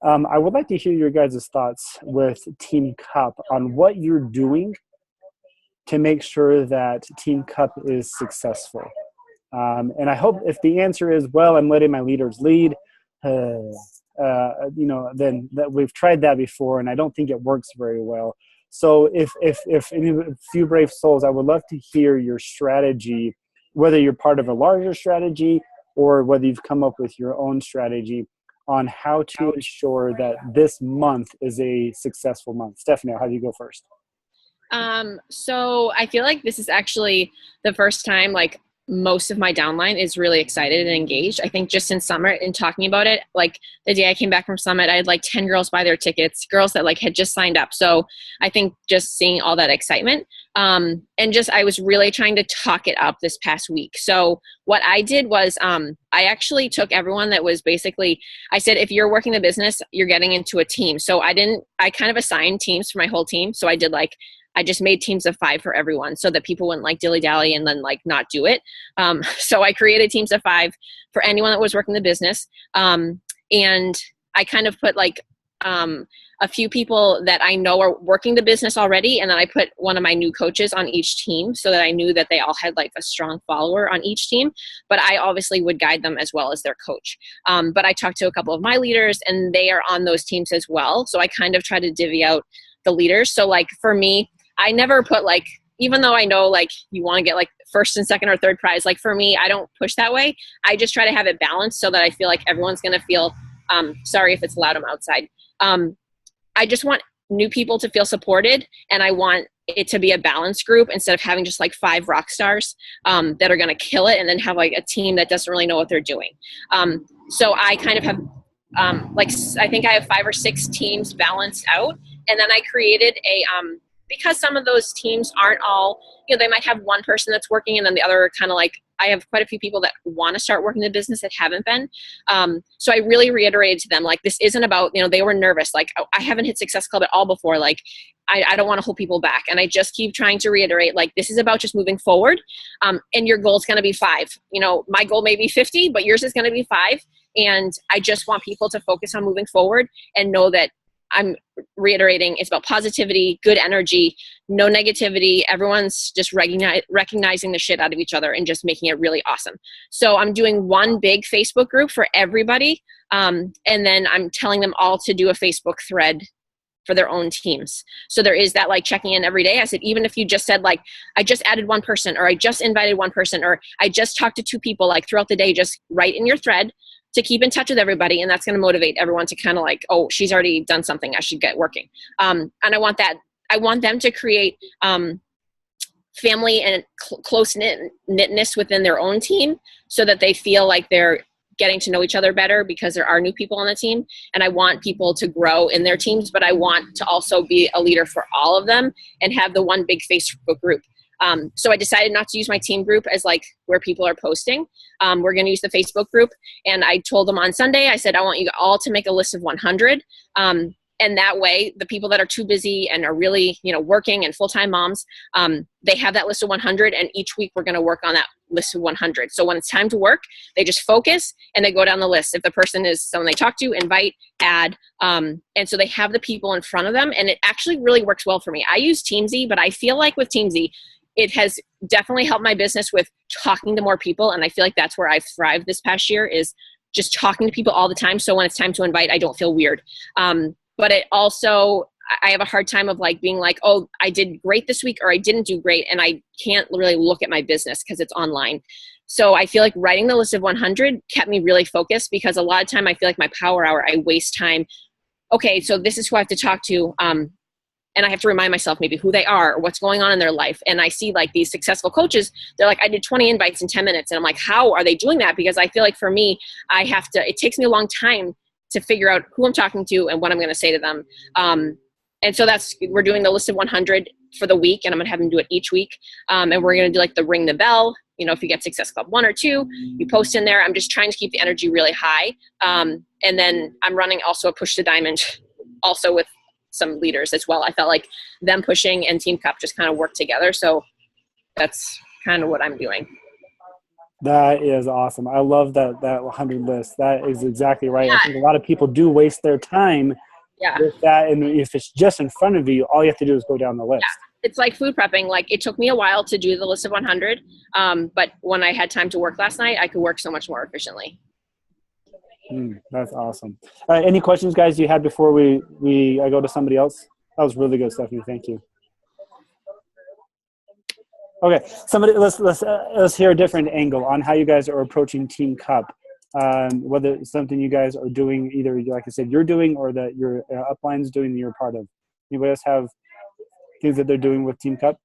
I would like to hear your guys' thoughts with Team Cup on what you're doing to make sure that Team Cup is successful. And I hope if the answer is, well, I'm letting my leaders lead, then that we've tried that before, and I don't think it works very well. So if any few brave souls, I would love to hear your strategy, whether you're part of a larger strategy or whether you've come up with your own strategy on how to ensure that this month is a successful month. Stephanie, how do you go first? So I feel like this is actually the first time like most of my downline is really excited and engaged. I think just in Summit and talking about it, like the day I came back from Summit, I had like 10 girls buy their tickets, girls that like had just signed up. So I think just seeing all that excitement, and just, I was really trying to talk it up this past week. So what I did was, I actually took everyone that was basically, I said, if you're working the business, you're getting into a team. So I kind of assigned teams for my whole team. So I just made teams of 5 for everyone so that people wouldn't like dilly-dally and then like not do it. So I created teams of 5 for anyone that was working the business. And I kind of put like a few people that I know are working the business already. And then I put one of my new coaches on each team so that I knew that they all had like a strong follower on each team. But I obviously would guide them as well as their coach. But I talked to a couple of my leaders and they are on those teams as well. So I kind of try to divvy out the leaders. So like for me, I never put like, even though I know like you want to get like first and second or third prize, like for me, I don't push that way. I just try to have it balanced so that I feel like everyone's going to feel, sorry if it's loud, I'm outside. I just want new people to feel supported, and I want it to be a balanced group instead of having just like 5 rock stars that are going to kill it and then have like a team that doesn't really know what they're doing. So I kind of have I think I have 5 or 6 teams balanced out, and then I created because some of those teams aren't all, they might have one person that's working and then the other kind of like, I have quite a few people that want to start working the business that haven't been. So I really reiterated to them, like, this isn't about, they were nervous. Like, I haven't hit Success Club at all before. Like, I don't want to hold people back. And I just keep trying to reiterate, like, this is about just moving forward. And your goal is going to be 5. My goal may be 50, but yours is going to be 5. And I just want people to focus on moving forward and know that I'm reiterating, it's about positivity, good energy, no negativity. Everyone's just recognizing the shit out of each other and just making it really awesome. So I'm doing one big Facebook group for everybody. And then I'm telling them all to do a Facebook thread for their own teams. So there is that like checking in every day. I said, even if you just said like, I just added one person, or I just invited one person, or I just talked to 2 people, like throughout the day, just write in your thread to keep in touch with everybody. And that's going to motivate everyone to kind of like, oh, she's already done something, I should get working. And I want them to create family and close knitness within their own team so that they feel like they're getting to know each other better because there are new people on the team. And I want people to grow in their teams, but I want to also be a leader for all of them and have the one big Facebook group. So I decided not to use my team group as like where people are posting. We're going to use the Facebook group. And I told them on Sunday, I said, I want you all to make a list of 100. And that way, the people that are too busy and are really, working and full-time moms, they have that list of 100. And each week we're going to work on that list of 100. So when it's time to work, they just focus and they go down the list. If the person is someone they talk to, invite, add. And so they have the people in front of them. And it actually really works well for me. I use Teamsy, but I feel like with Teamsy, it has definitely helped my business with talking to more people. And I feel like that's where I've thrived this past year, is just talking to people all the time. So when it's time to invite, I don't feel weird. But it also, I have a hard time of like being like, oh, I did great this week or I didn't do great. And I can't really look at my business because it's online. So I feel like writing the list of 100 kept me really focused, because a lot of time I feel like my power hour, I waste time. Okay, so this is who I have to talk to. And I have to remind myself maybe who they are or what's going on in their life. And I see like these successful coaches, they're like, I did 20 invites in 10 minutes. And I'm like, how are they doing that? Because I feel like for me, it takes me a long time to figure out who I'm talking to and what I'm going to say to them. And so we're doing the list of 100 for the week, and I'm going to have them do it each week. And we're going to do like the ring the bell. If you get Success Club 1 or 2, you post in there. I'm just trying to keep the energy really high. And then I'm running also a push to diamond also with some leaders as well. I felt like them pushing and Team Cup just kind of work together. So that's kind of what I'm doing. That is awesome. I love that 100 list. That is exactly right. I Yeah, think a lot of people do waste their time yeah, with that, and if it's just in front of you, all you have to do is go down the yeah. list. It's like food prepping. Like it took me a while to do the list of 100, but when I had time to work last night, I could work so much more efficiently. That's awesome. Any questions, guys, you had before we I go to somebody else? That was really good, Stephanie. Thank you. Okay, somebody let's hear a different angle on how you guys are approaching Team Cup. Whether it's something you guys are doing, either like I said, you're doing, or that your upline's doing, and you're part of. Anybody else have things that they're doing with Team Cup?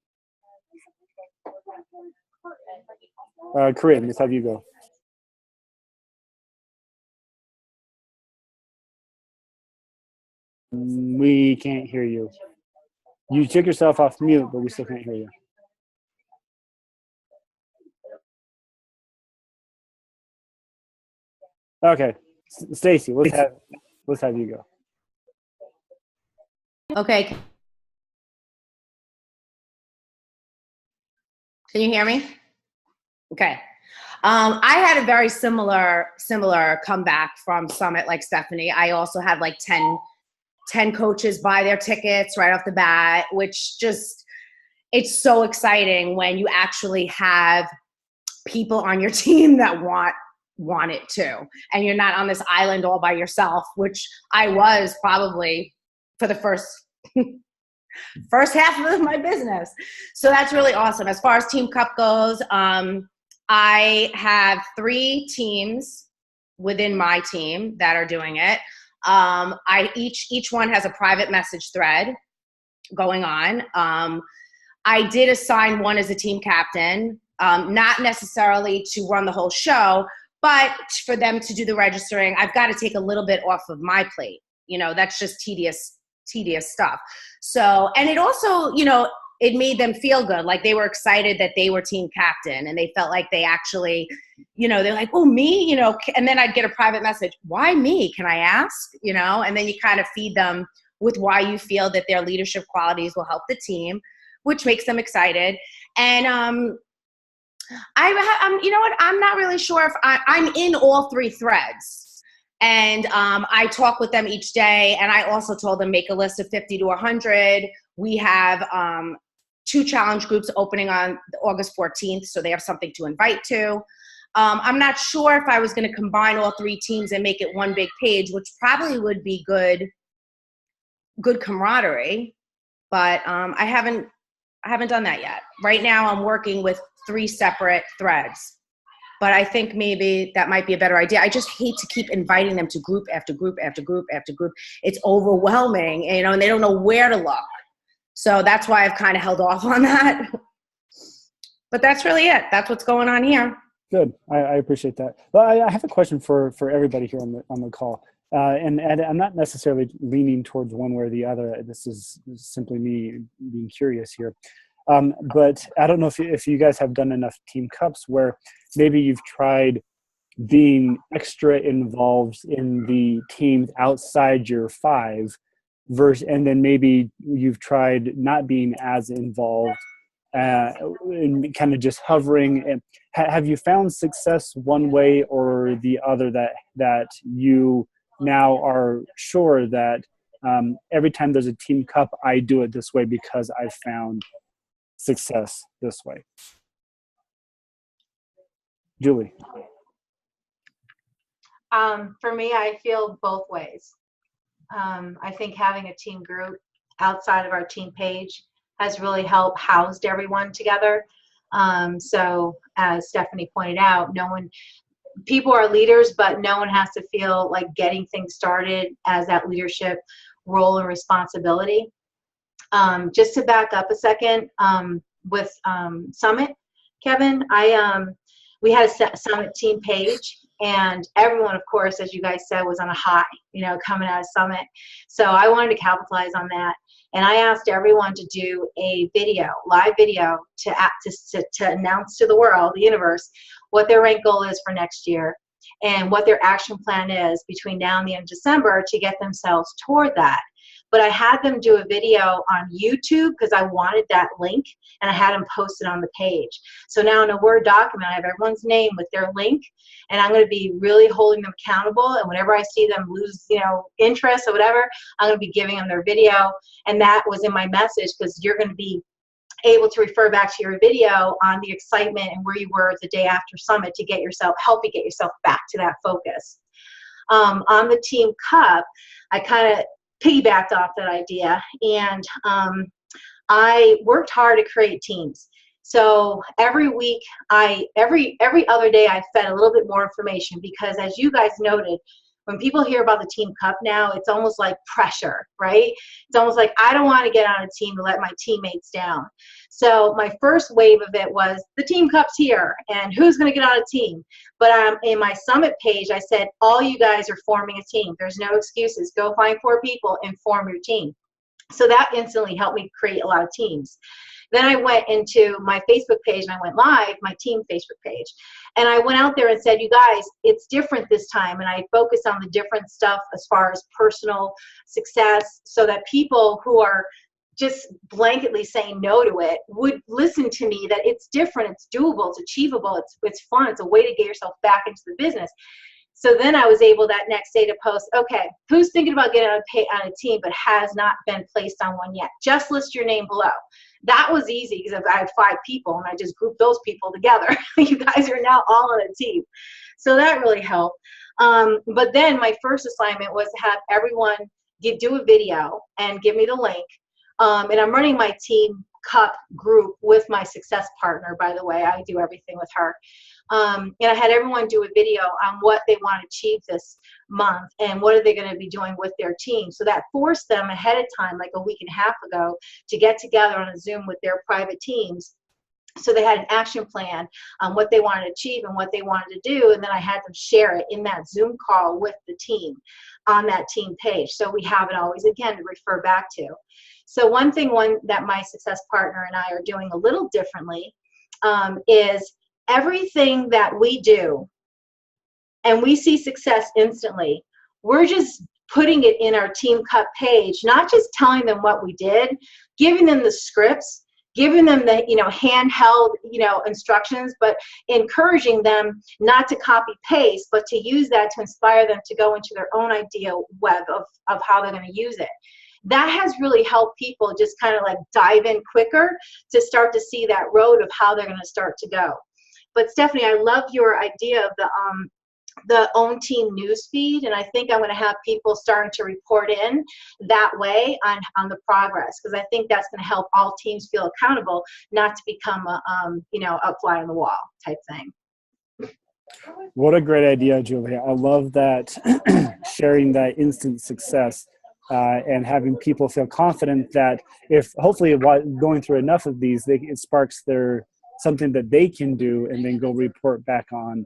Corinne, let's have you go. We can't hear you. You took yourself off mute, but we still can't hear you. Okay, Stacy, let's have you go. Okay. Can you hear me? Okay. I had a very similar comeback from Summit like Stephanie. I also had like 10 coaches buy their tickets right off the bat, which just, it's so exciting when you actually have people on your team that want it too. And you're not on this island all by yourself, which I was probably for the first half of my business. So that's really awesome. As far as Team Cup goes, I have 3 teams within my team that are doing it. Each one has a private message thread going on. I did assign one as a team captain, not necessarily to run the whole show, but for them to do the registering. I've got to take a little bit off of my plate. You know, that's just tedious stuff. So, and it also, you know, it made them feel good. Like they were excited that they were team captain, and they felt like they actually, you know, they're like, oh, me, you know, and then I'd get a private message. Why me? Can I ask? You know, and then you kind of feed them with why you feel that their leadership qualities will help the team, which makes them excited. And, you know what? I'm not really sure if I'm in all 3 threads. And I talk with them each day. And I also told them, make a list of 50 to 100. We have 2 challenge groups opening on August 14th. So they have something to invite to. I'm not sure if I was going to combine all 3 teams and make it one big page, which probably would be good camaraderie. But I haven't done that yet. Right now I'm working with 3 separate threads. But I think maybe that might be a better idea. I just hate to keep inviting them to group after group after group after group. It's overwhelming, you know, and they don't know where to look. So that's why I've kind of held off on that. But that's really it. That's what's going on here. Good. I appreciate that. Well, I have a question for everybody here on the call. And I'm not necessarily leaning towards one way or the other. This is simply me being curious here. But I don't know if you guys have done enough Team Cups where maybe you've tried being extra involved in the teams outside your 5 and then maybe you've tried not being as involved and kind of just hovering. And have you found success one way or the other that you now are sure that every time there's a Team Cup, I do it this way because I found success this way? Julie. For me, I feel both ways. I think having a team group outside of our team page has really helped housed everyone together. So as Stephanie pointed out, people are leaders, but no one has to feel like getting things started as that leadership role and responsibility. Just to back up a second, with Summit, Kevin, we had a Summit team page, and everyone, of course, as you guys said, was on a high, you know, coming out of Summit. So I wanted to capitalize on that, and I asked everyone to do a live video to announce to the world, the universe, what their rank goal is for next year and what their action plan is between now and the end of December to get themselves toward that. but I had them do a video on YouTube because I wanted that link, and I had them posted on the page. So now in a Word document, I have everyone's name with their link, and I'm going to be really holding them accountable. And whenever I see them lose, interest or whatever, I'm going to be giving them their video. And that was in my message, because you're going to be able to refer back to your video on the excitement and where you were the day after summit to help you get yourself back to that focus. On the Team Cup, I kind of piggybacked off that idea, and I worked hard to create teams. So every week, every other day, I fed a little bit more information, because as you guys noted, when people hear about the Team Cup now, it's almost like pressure, right? It's almost like, I don't want to get on a team to let my teammates down. So my first wave of it was, the Team Cup's here, and who's going to get on a team? But in my summit page, I said, all you guys are forming a team. There's no excuses. Go find 4 people and form your team. So that instantly helped me create a lot of teams. Then I went into my Facebook page, and I went live, my team Facebook page. And I went out there and said, you guys, it's different this time. And I focused on the different stuff as far as personal success, so that people who are just blanketly saying no to it would listen to me, that it's different, it's doable, it's achievable, it's fun, it's a way to get yourself back into the business. So then I was able that next day to post, okay, who's thinking about getting on a team but has not been placed on one yet? Just list your name below. That was easy, because I had 5 people, and I just grouped those people together. You guys are now all on a team. So that really helped. But then my first assignment was to have everyone do a video and give me the link. And I'm running my Team Cup group with my success partner, by the way. I do everything with her. And I had everyone do a video on what they want to achieve this month and what are they going to be doing with their team. So that forced them ahead of time, like a week and a half ago, to get together on a Zoom with their private teams. So they had an action plan on what they wanted to achieve and what they wanted to do. And then I had them share it in that Zoom call with the team on that team page. So we have it always, again, to refer back to. So one thing that my success partner and I are doing a little differently is everything that we do and we see success instantly, we're just putting it in our Team Cup page, not just telling them what we did, giving them the scripts, giving them the handheld instructions, but encouraging them not to copy paste, but to use that to inspire them to go into their own idea web of how they're going to use it. That has really helped people just kind of like dive in quicker to start to see that road of how they're going to start to go. But Stephanie, I love your idea of the own team newsfeed, and I think I'm going to have people starting to report in that way on the progress, because I think that's going to help all teams feel accountable, not to become a fly on the wall type thing. What a great idea, Julia. I love that sharing that instant success and having people feel confident that if hopefully going through enough of these, it sparks something that they can do and then go report back on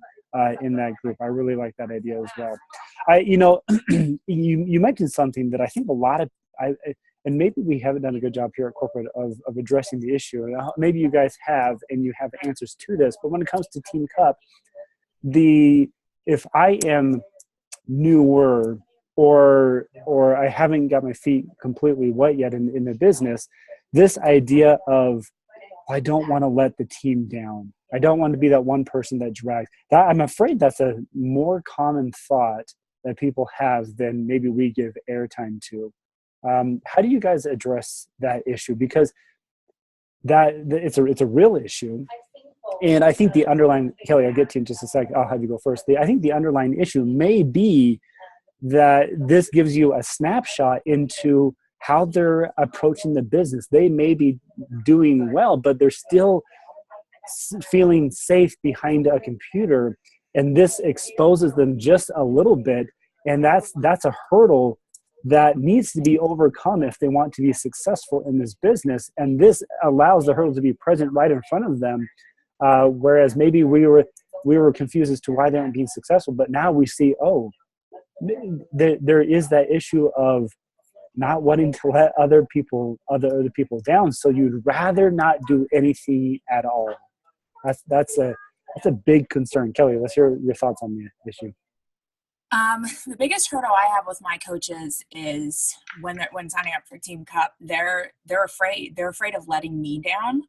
in that group. I really like that idea as well. You mentioned something that I think a lot of, and maybe we haven't done a good job here at corporate of addressing the issue. Maybe you guys have, and you have answers to this, but when it comes to Team Cup, if I am newer or I haven't got my feet completely wet yet in the business, this idea of, I don't want to let the team down. I don't want to be that one person that drags. I'm afraid that's a more common thought that people have than maybe we give airtime to. How do you guys address that issue? Because it's a real issue. And I think the underlying, Kelly, I'll get to you in just a second. I'll have you go first. I think the underlying issue may be that this gives you a snapshot into how they're approaching the business. They may be doing well, but they're still feeling safe behind a computer, and this exposes them just a little bit, and that's a hurdle that needs to be overcome if they want to be successful in this business. And this allows the hurdle to be present right in front of them, whereas maybe we were confused as to why they aren't being successful, but now we see, there is that issue of not wanting to let other people down, so you'd rather not do anything at all. That's a big concern. Kelly, let's hear your thoughts on the issue. The biggest hurdle I have with my coaches is when signing up for Team Cup, they're afraid. They're afraid of letting me down.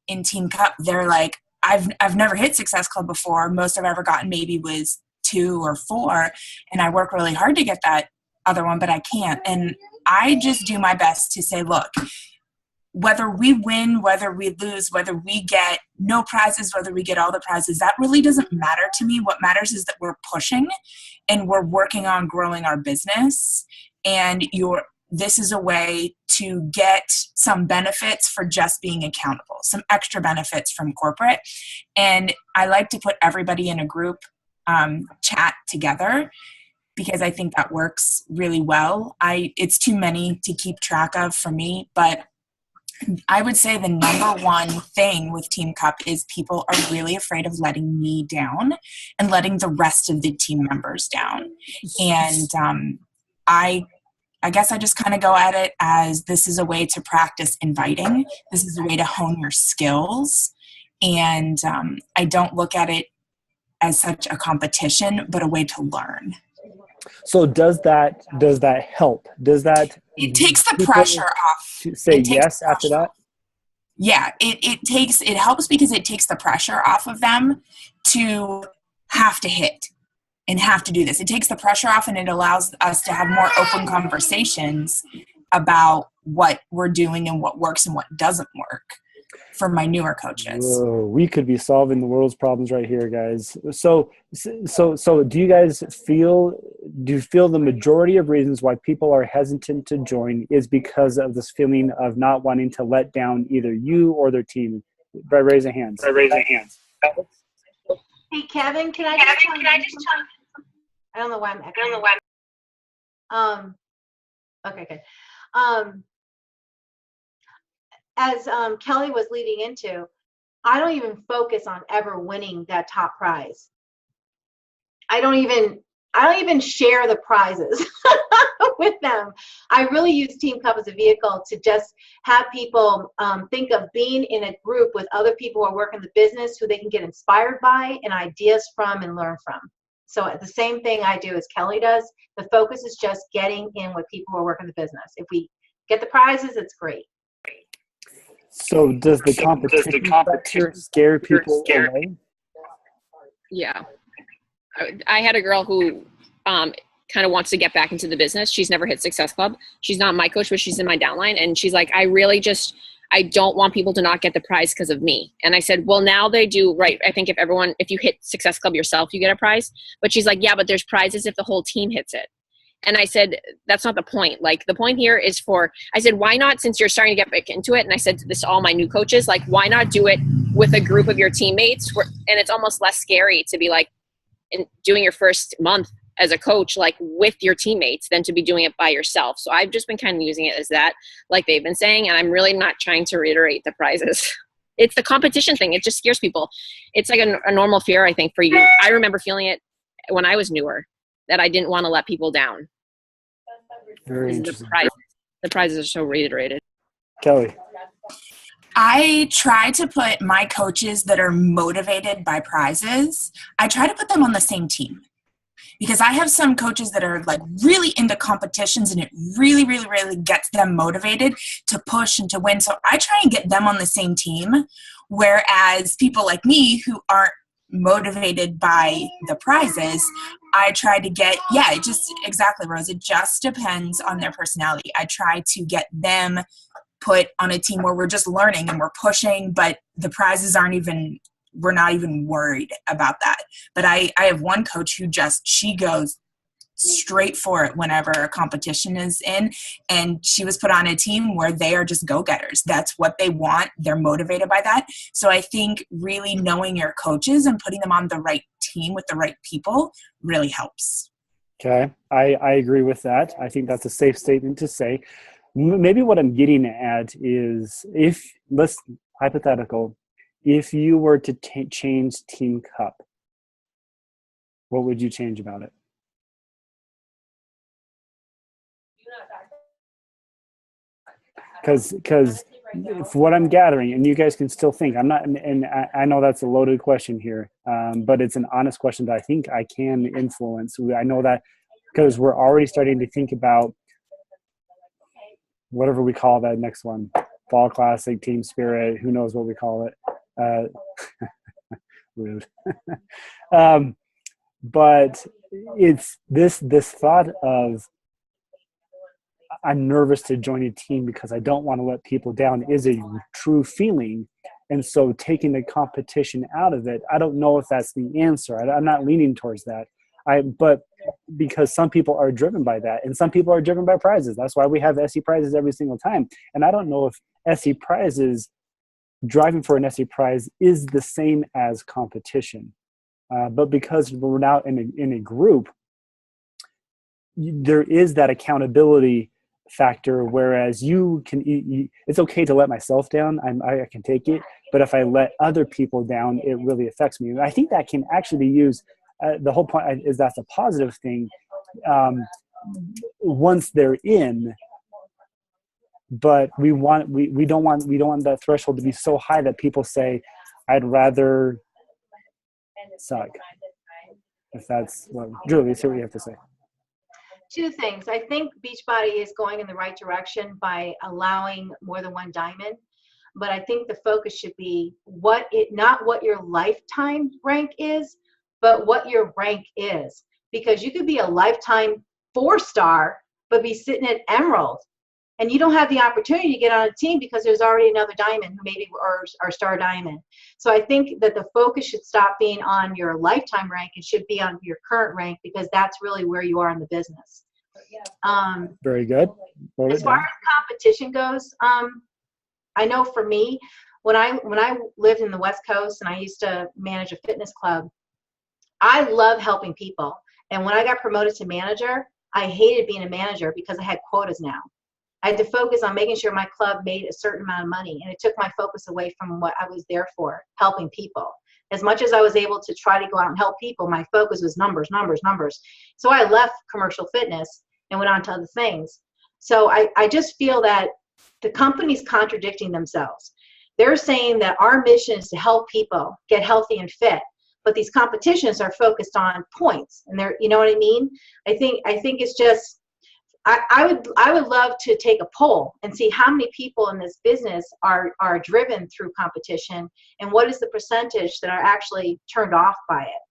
In Team Cup, they're like, I've never hit Success Club before. Most I've ever gotten maybe was 2 or 4, and I work really hard to get that other one, but I can't. And I just do my best to say, look, whether we win, whether we lose, whether we get no prizes, whether we get all the prizes, that really doesn't matter to me. What matters is that we're pushing and we're working on growing our business. And this is a way to get some benefits for just being accountable, some extra benefits from corporate. And I like to put everybody in a group chat together because I think that works really well. It's too many to keep track of for me, but I would say the number one thing with Team Cup is people are really afraid of letting me down and letting the rest of the team members down. And I guess I just kind of go at it as this is a way to practice inviting. This is a way to hone your skills. And I don't look at it as such a competition, but a way to learn. So does that help? Does that it takes the pressure off? To say yes after that? Yeah, it helps because it takes the pressure off of them to have to hit and have to do this. It takes the pressure off and it allows us to have more open conversations about what we're doing and what works and what doesn't work for my newer coaches. Whoa, we could be solving the world's problems right here, guys. So do you guys feel the majority of reasons why people are hesitant to join is because of this feeling of not wanting to let down either you or their team? By raising hands. Hey, Kevin, can I just tell you? I don't know why I'm echoing. Okay, good. As Kelly was leading into, I don't even focus on ever winning that top prize. I don't even share the prizes with them. I really use Team Cup as a vehicle to just have people think of being in a group with other people who are working the business who they can get inspired by and ideas from and learn from. So the same thing I do as Kelly does. The focus is just getting in with people who are working the business. If we get the prizes, it's great. So does the competition factor scare people away? Yeah. I had a girl who kind of wants to get back into the business. She's never hit Success Club. She's not my coach, but she's in my downline. And she's like, I don't want people to not get the prize because of me. And I said, well, now they do, right? I think if you hit Success Club yourself, you get a prize. But she's like, yeah, but there's prizes if the whole team hits it. And I said, that's not the point. Like, the point here is I said, why not, since you're starting to get back into it, and I said this to all my new coaches, like, why not do it with a group of your teammates? And it's almost less scary to be like, doing your first month as a coach, like with your teammates, than to be doing it by yourself. So I've just been kind of using it as that, like they've been saying, and I'm really not trying to reiterate the prizes. It's the competition thing. It just scares people. It's like a normal fear, I think, for you. I remember feeling it when I was newer, that I didn't want to let people down. Very interesting. The prizes are so reiterated. Kelly. I try to put my coaches that are motivated by prizes, I try to put them on the same team. Because I have some coaches that are like really into competitions and it really, really, really gets them motivated to push and to win. So I try and get them on the same team. Whereas people like me who aren't motivated by the prizes, I try to get, it just, exactly, Rose, it just depends on their personality. I try to get them put on a team where we're just learning and we're pushing, but the prizes we're not even worried about that. But I have one coach who she goes straight for it whenever a competition is in, and she was put on a team where they are just go-getters. That's what they want. They're motivated by that. So I think really knowing your coaches and putting them on the right team with the right people really helps. Okay. I agree with that. I think that's a safe statement to say. Maybe what I'm getting at is hypothetical, if you were to change Team Cup, what would you change about it? Because for what I'm gathering, and you guys can still think, I'm not, and I know that's a loaded question here, but it's an honest question that I think I can influence. I know that because we're already starting to think about whatever we call that next one, Fall Classic, Team Spirit, who knows what we call it. Rude. But it's this thought of, I'm nervous to join a team because I don't want to let people down is a true feeling. And so taking the competition out of it, I don't know if that's the answer. I'm not leaning towards that. But because some people are driven by that, and some people are driven by prizes. That's why we have SE prizes every single time. And I don't know if SE prizes, driving for an SE prize is the same as competition. But because we're now in a group, there is that accountability factor, whereas you can, it's okay to let myself down. I can take it, but if I let other people down, it really affects me. And I think that can actually be used. The whole point is that's a positive thing once they're in, but we don't want that threshold to be so high that people say, I'd rather suck. If that's what, Julie, see what you have to say. Two things. I think Beachbody is going in the right direction by allowing more than one diamond, but I think the focus should be not what your lifetime rank is, but what your rank is. Because you could be a lifetime 4-star, but be sitting at Emerald, and you don't have the opportunity to get on a team because there's already another diamond who maybe or star diamond. So I think that the focus should stop being on your lifetime rank. It should be on your current rank, because that's really where you are in the business. Very good. As far as competition goes, I know for me, when I lived in the West Coast and I used to manage a fitness club, I love helping people. And when I got promoted to manager, I hated being a manager because I had quotas now. I had to focus on making sure my club made a certain amount of money, and it took my focus away from what I was there for, helping people. As much as I was able to try to go out and help people, my focus was numbers, numbers, numbers. So I left commercial fitness and went on to other things. So I just feel that the company's contradicting themselves. They're saying that our mission is to help people get healthy and fit, but these competitions are focused on points, and they're, you know what I mean? I think it's just, I would love to take a poll and see how many people in this business are driven through competition, and what is the percentage that are actually turned off by it.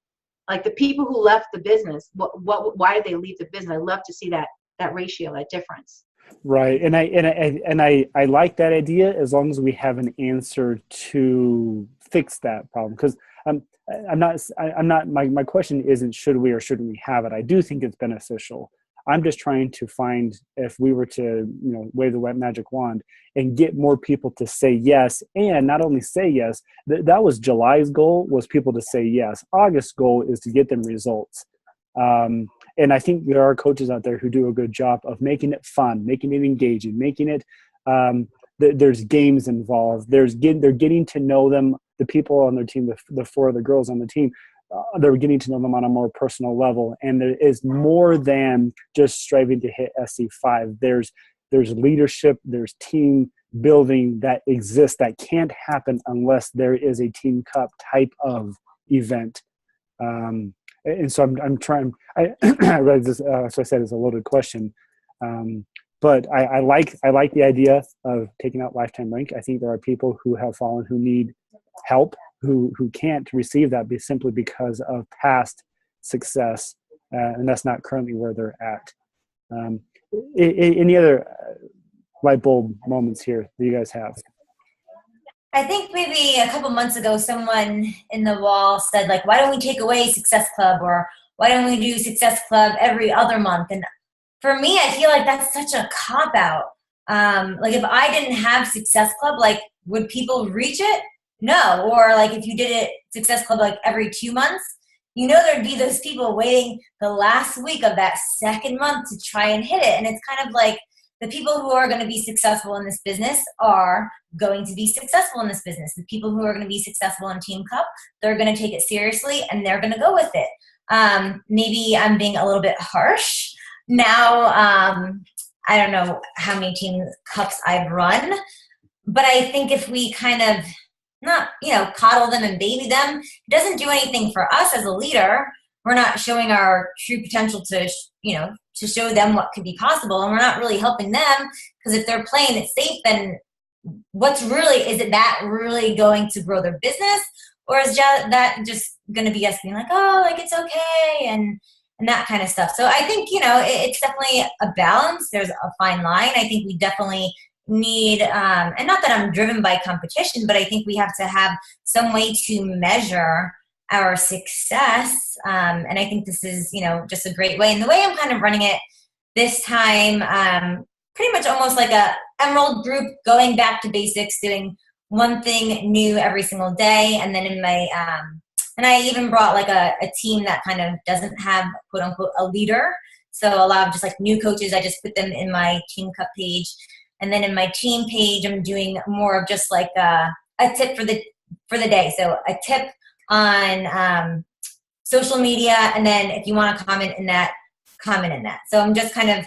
Like the people who left the business, why did they leave the business? I'd love to see that ratio, that difference. Right, and I like that idea as long as we have an answer to fix that problem. Because I'm not. My question isn't should we or shouldn't we have it. I do think it's beneficial. I'm just trying to find, if we were to, wave the magic wand and get more people to say yes, and not only say yes, that was July's goal, was people to say yes. August's goal is to get them results. And I think there are coaches out there who do a good job of making it fun, making it engaging, making it, there's games involved. They're getting to know them, the people on their team, the 4 of the girls on the team. They're getting to know them on a more personal level, and there is more than just striving to hit SC5. There's leadership, there's team building that exists that can't happen unless there is a team cup type of event. And so I'm trying. I read this. So I said it's a loaded question, but I like the idea of taking out lifetime rank. I think there are people who have fallen who need help, who can't receive that simply because of past success, and that's not currently where they're at. Any other light bulb moments here that you guys have? I think maybe a couple months ago, someone in the wall said, like, why don't we take away Success Club, or why don't we do Success Club every other month? And for me, I feel like that's such a cop-out. Like, if I didn't have Success Club, like, would people reach it? No. Or like if you did it Success Club like every 2 months, there'd be those people waiting the last week of that second month to try and hit it. And it's kind of like the people who are going to be successful in this business are going to be successful in this business. The people who are going to be successful in Team Cup, they're going to take it seriously and they're going to go with it. Maybe I'm being a little bit harsh. Now, I don't know how many Team Cups I've run, but I think if we kind of not, coddle them and baby them, it doesn't do anything for us as a leader. We're not showing our true potential to, to show them what could be possible. And we're not really helping them, because if they're playing it safe, then is it that really going to grow their business? Or is that just going to be us being like, oh, like it's okay, and that kind of stuff. So I think, it's definitely a balance. There's a fine line. I think we definitely need, and not that I'm driven by competition, but I think we have to have some way to measure our success. And I think this is, just a great way. And the way I'm kind of running it this time, pretty much almost like a Emerald group, going back to basics, doing one thing new every single day. And then in my, and I even brought like a team that kind of doesn't have quote unquote a leader. So a lot of just like new coaches, I just put them in my Team Cup page. And then in my team page, I'm doing more of just like a tip for the day. So a tip on social media. And then if you want to comment in that. So I'm just kind of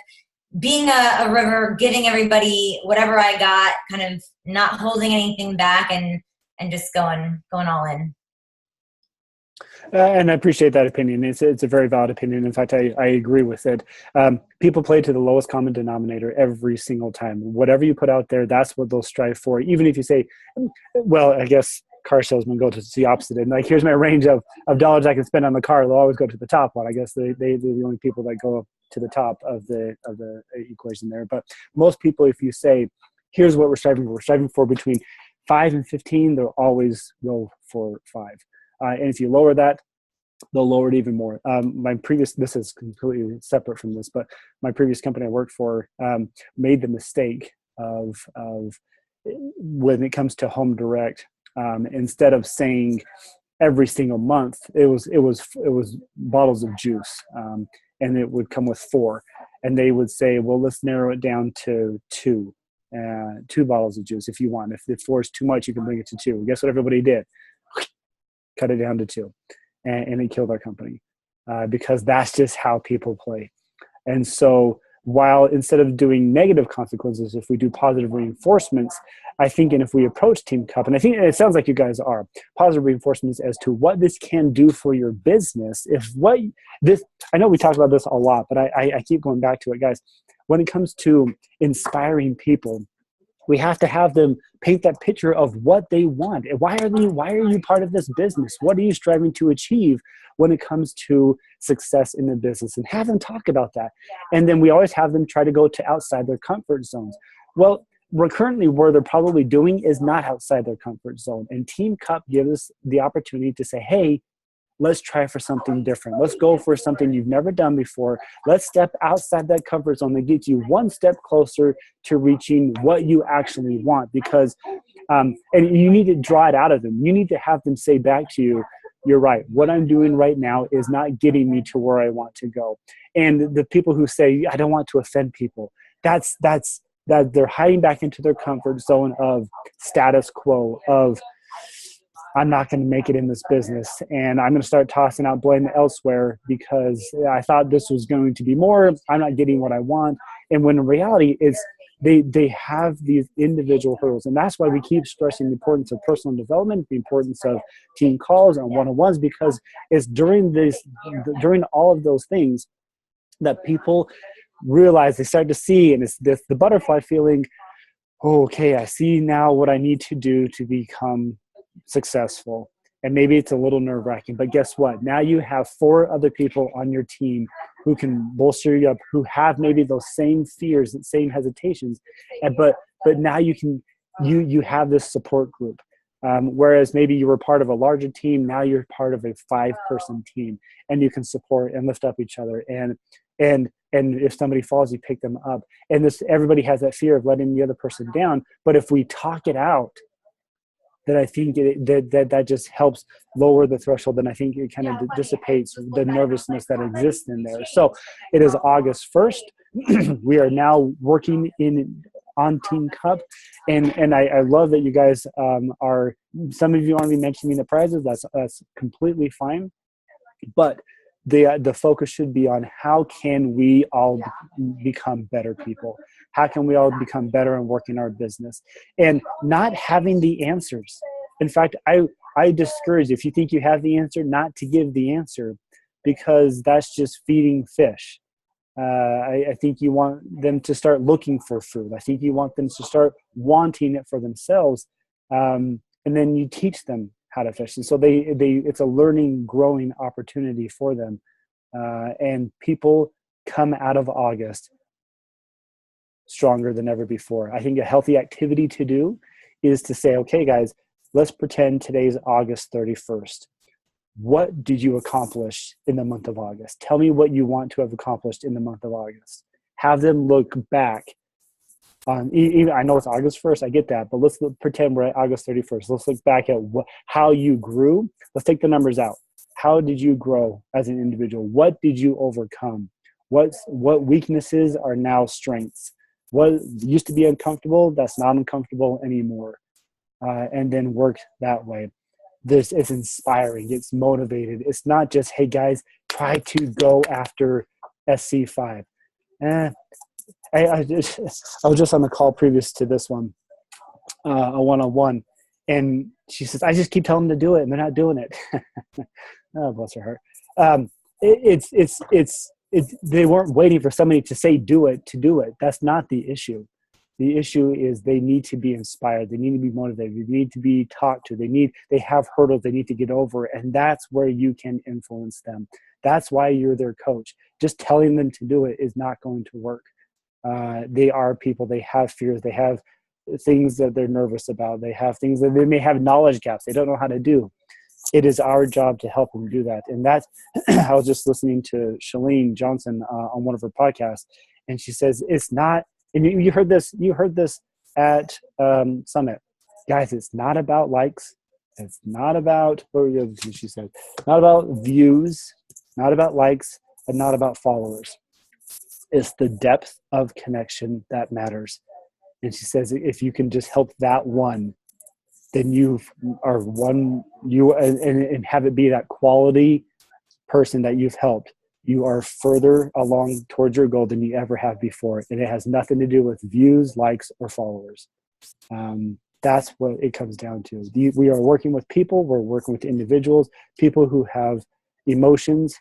being a river, giving everybody whatever I got, kind of not holding anything back, and just going all in. And I appreciate that opinion. It's a very valid opinion. In fact, I agree with it. People play to the lowest common denominator every single time. Whatever you put out there, that's what they'll strive for. Even if you say, well, I guess car salesmen go to the opposite. And like, here's my range of dollars I can spend on the car. They'll always go to the top one. I guess they're the only people that go to the top of the equation there. But most people, if you say, here's what we're striving for between 5 and 15, they'll always go for 5. And if you lower that, they'll lower it even more. This is completely separate from this, but my previous company I worked for made the mistake of when it comes to home direct, instead of saying every single month, it was bottles of juice, and it would come with 4, and they would say, well, let's narrow it down to 2 bottles of juice if you want. If 4 is too much, you can bring it to 2. Guess what everybody did? Cut it down to 2, and it killed our company, because that's just how people play. And so while instead of doing negative consequences, if we do positive reinforcements, I think, and if we approach Team Cup, and I think it sounds like you guys are, positive reinforcements as to what this can do for your business. I know we talked about this a lot, but I keep going back to it, guys. When it comes to inspiring people, we have to have them paint that picture of what they want. Why are you part of this business? What are you striving to achieve when it comes to success in the business? And have them talk about that. And then we always have them try to go to outside their comfort zones. Well, currently where they're probably doing is not outside their comfort zone. And Team Cup gives us the opportunity to say, hey, let's try for something different. Let's go for something you've never done before. Let's step outside that comfort zone that gets you one step closer to reaching what you actually want. Because, and you need to draw it out of them. You need to have them say back to you, you're right. What I'm doing right now is not getting me to where I want to go. And the people who say, I don't want to offend people, that they're hiding back into their comfort zone of status quo, of I'm not going to make it in this business, and I'm going to start tossing out blame elsewhere because I thought this was going to be more. I'm not getting what I want. And when in reality, it's they have these individual hurdles. And that's why we keep stressing the importance of personal development, the importance of team calls and one-on-ones, because it's during all of those things that people realize, they start to see, and it's the butterfly feeling, oh, okay, I see now what I need to do to become successful. And maybe it's a little nerve-wracking, but guess what? Now you have 4 other people on your team who can bolster you up, who have maybe those same fears and same hesitations, but now you have this support group. Whereas maybe you were part of a larger team, now you're part of a 5-person team, and you can support and lift up each other. And if somebody falls, you pick them up. And everybody has that fear of letting the other person down. But if we talk it out, that I think that just helps lower the threshold, and I think it kind of dissipates the nervousness that exists in there. So it is August 1st. We are now working on Team Cup, and I love that you guys are. Some of you aren't even mentioning the prizes. That's completely fine, but the focus should be on how can we all become better people? How can we all become better and work in our business? And not having the answers. In fact, I discourage, if you think you have the answer, not to give the answer, because that's just feeding fish. I think you want them to start looking for food. I think you want them to start wanting it for themselves. And then you teach them how to fish. And so it's a learning, growing opportunity for them. And people come out of August stronger than ever before. I think a healthy activity to do is to say, okay, guys, let's pretend today's August 31st. What did you accomplish in the month of August? Tell me what you want to have accomplished in the month of August. Have them look back on, even, I know it's August 1st, I get that, but let's pretend we're at August 31st. Let's look back at how you grew. Let's take the numbers out. How did you grow as an individual? What did you overcome? What weaknesses are now strengths? What used to be uncomfortable, that's not uncomfortable anymore. And then work that way. It's inspiring. It's motivated. It's not just, hey guys, try to go after SC5. I was just on the call previous to this one, a one-on-one, and she says, I just keep telling them to do it, and they're not doing it. Oh, bless her heart. They weren't waiting for somebody to say do it to do it. That's not the issue. The issue is they need to be inspired. They need to be motivated. They need to be talked to. They have hurdles they need to get over, and that's where you can influence them. That's why you're their coach. Just telling them to do it is not going to work. They are people. They have fears. They have things that they're nervous about. They have things that they may have knowledge gaps. They don't know how to do. It is our job to help them do that. And that's, I was just listening to Shalene Johnson on one of her podcasts, and she says, it's not, and you heard this at Summit. Guys, it's not about likes. It's not about, she said, not about views, not about likes, and not about followers. It's the depth of connection that matters. And she says, if you can just help that one, then you and have it be that quality person that you've helped. You are further along towards your goal than you ever have before. And it has nothing to do with views, likes, or followers. That's what it comes down to. We are working with people. We're working with individuals, people who have emotions.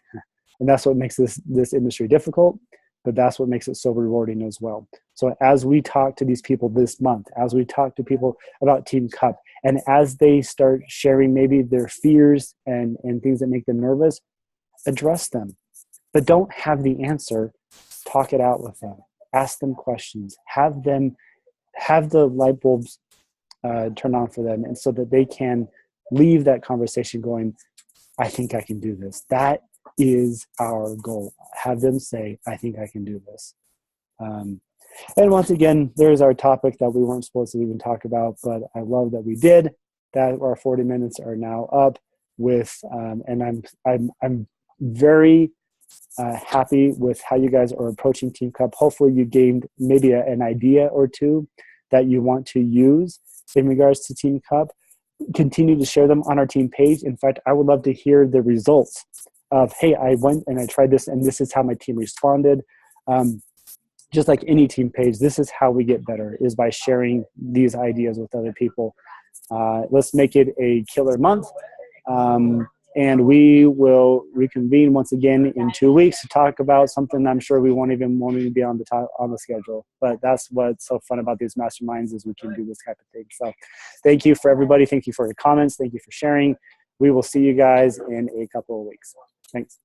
And that's what makes this industry difficult. But that's what makes it so rewarding as well. So as we talk to these people this month, as we talk to people about Team Cup, and as they start sharing maybe their fears and things that make them nervous, address them. But don't have the answer. Talk it out with them. Ask them questions. Have the light bulbs turn on for them, and so that they can leave that conversation going, I think I can do this. That is our goal. Have them say, I think I can do this. And once again, there's our topic that we weren't supposed to even talk about, but I love that we did. That our 40 minutes are now up with, and I'm very happy with how you guys are approaching Team Cup. Hopefully you gained maybe an idea or two that you want to use in regards to Team Cup. Continue to share them on our team page. In fact, I would love to hear the results of, hey, I went and I tried this and this is how my team responded. Just like any team page, this is how we get better, is by sharing these ideas with other people. Let's make it a killer month. And we will reconvene once again in 2 weeks to talk about something I'm sure we won't even be on the schedule. But that's what's so fun about these masterminds, is we can do this type of thing. So thank you for everybody. Thank you for your comments. Thank you for sharing. We will see you guys in a couple of weeks. Thanks.